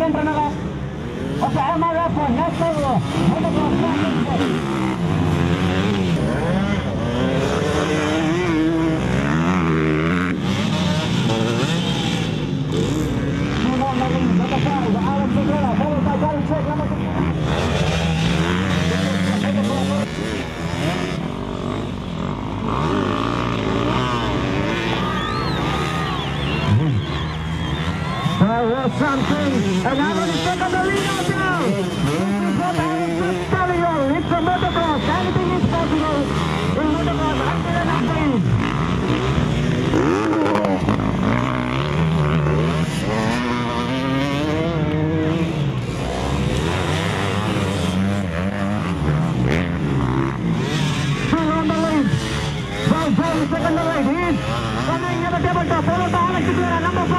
second runner-up of the MRF National Motocross Championship. Alex Figueroa, followed by Gary Trick, number 6. There was something, and Aaron is taking the lead out now. This is what Aaron is telling you. It's a motocross. Anything is possible in motocross until the next stage. Still on the lead. Well, Joe is taking the lead. He is coming at the tabletop, followed by Alex Figueroa, number 5.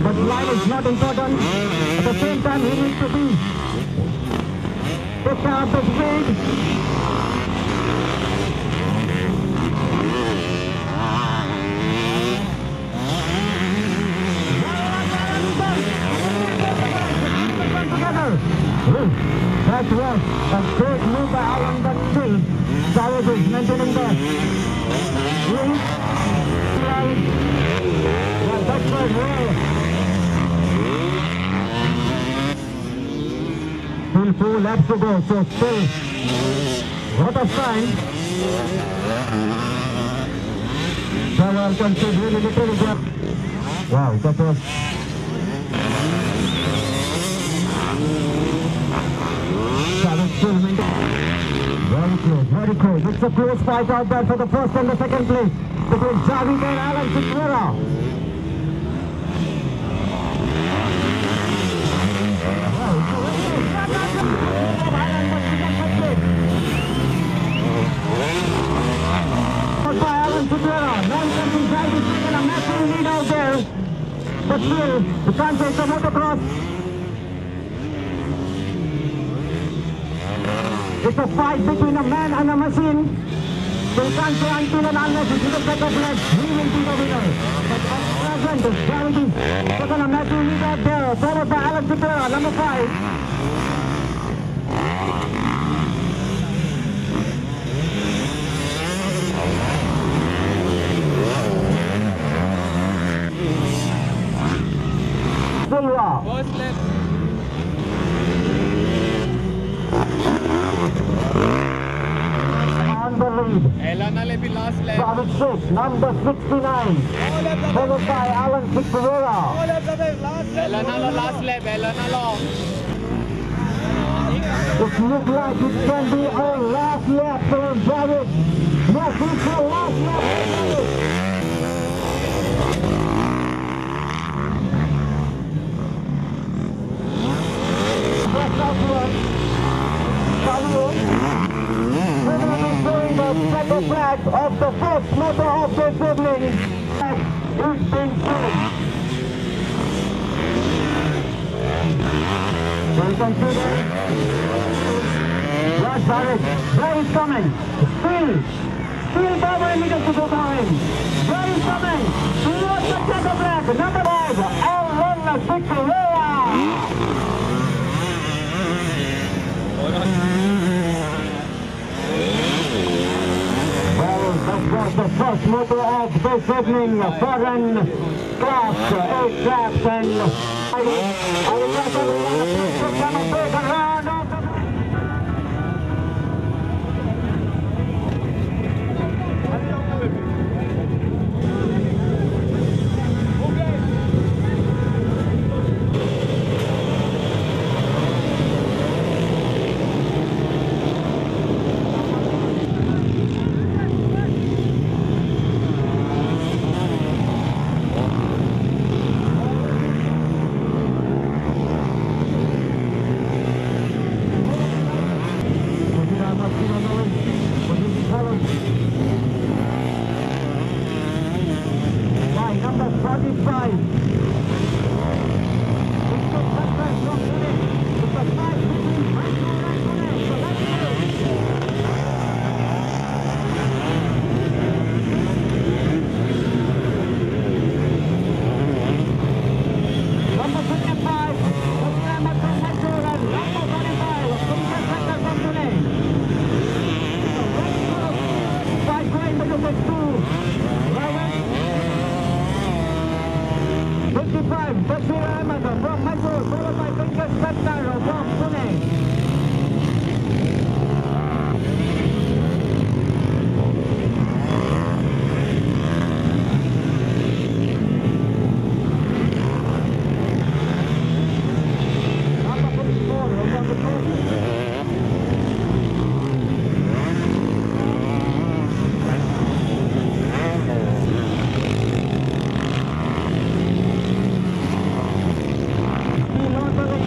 But line is not important. At the same time, he needs to be pick up the speed. That was a great move by Alan, but still, Savage is maintaining that. That's right. Still 4 laps to go, so still what a sign. Trevor can see really little gap. Wow, that was still very close, very close. It's a close fight out there for the first and the second place between Javid and Alex Figueroa. By Alex Figueroa, non-jumping drive is taking a massive lead out there, but still, you can't take the motocross. It's a fight between a man and a machine. So you can't say until and unless you look at the left, he will be the winner. But at present, it's Gravity taking a massive lead out there, followed by Alex Figueroa, number 5. Silva. First left. On the lead. Elana Lepi last lap. David Schick, number 69. Followed by Alan Figueroa. Elana last lap. Elana long. It looks like it can be a last lap for David. Yes, it's a last lap for David. Press outward. We're going to be showing the checker flag of the first motor of this evening. It's been shown. So you can see that. Yes, Barrett. There is coming. Still Barbara needed to go behind. There is coming. Towards the checker flag. Number 5. Alan Figueroa. That was the first motor of this evening, foreign class, 8 laps, and I would like everyone to please put them a big round of 55, Bashir Ahmed from Mysore, followed by Pankaj Bhattacharya from Pune. Number 54 from the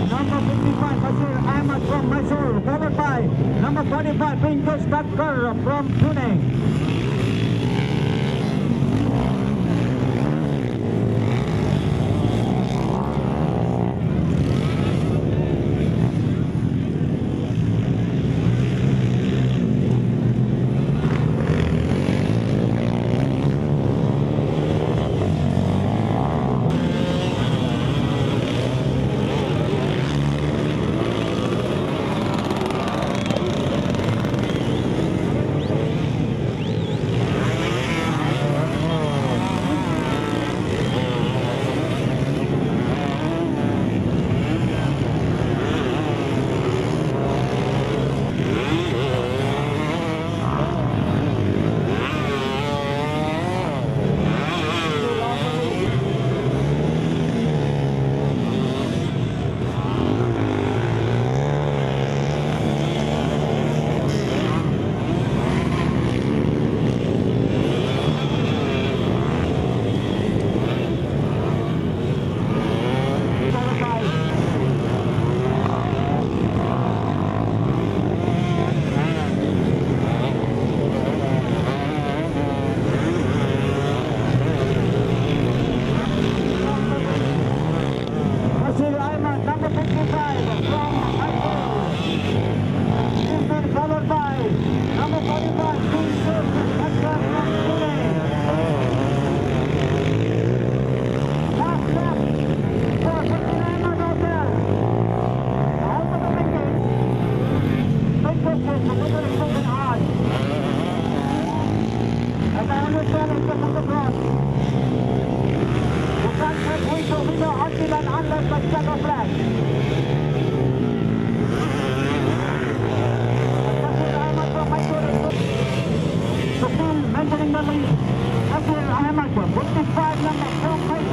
number 55, Bashir Ahmed from Mysore, followed by number 45, Pankaj Bhattacharya from Pune. Bashir Ahmed, number 55 from Mysore. He's been followed by number 45, Pankaj Bhattacharya from Pune. Last lap for Bashir Ahmed out there. Out of the thinking. Pankaj is working hard. As I understand, it's just on the cross. You can't get win to winner until and unless the checkered flag. Bashir Ahmed from Mysore is still maintaining the lead. Bashir Ahmed, 55 number from Mysore.